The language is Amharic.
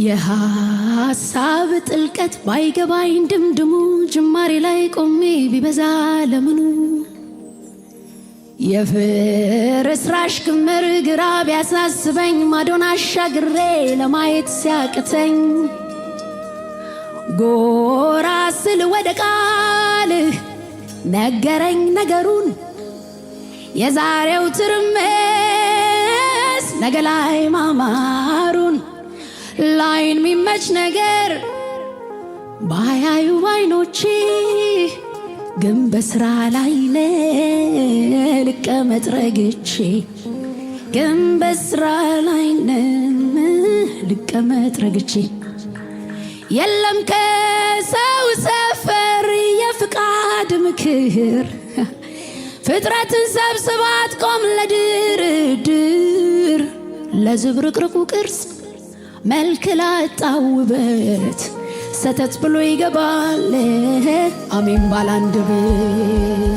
የሐሳብ ጥልቀት ባይገባኝ ድምድሙ ጅማሬ ላይ ቆሜ ቢበዛ ለምኑ የፍርስራሽ ክምር ግራ ቢያሳስበኝ ማዶን አሻግሬ ለማየት ሲያቅተኝ ጎራ ስል ወደ ቃልህ ነገረኝ ነገሩን የዛሬው ትርምስ ነገ ላይ ማማሩን ላይን ሚመች ነገር ባያዩ አይኖቼ ግን በስራ ላይ ልቀመጥ ረግቼ ግን በስራ ላይ ልቀመጥ ረግቼ የለም ከሰው ሰፈር የፍቃድ ምክር ፍጥረትን ሰብስባት ቆም ለድርድር ለዝብርቅርቁ ቅርጽ መልክ ላጣው ውበት ሰተት ብሎ ይገባል አሜን ባላንደበት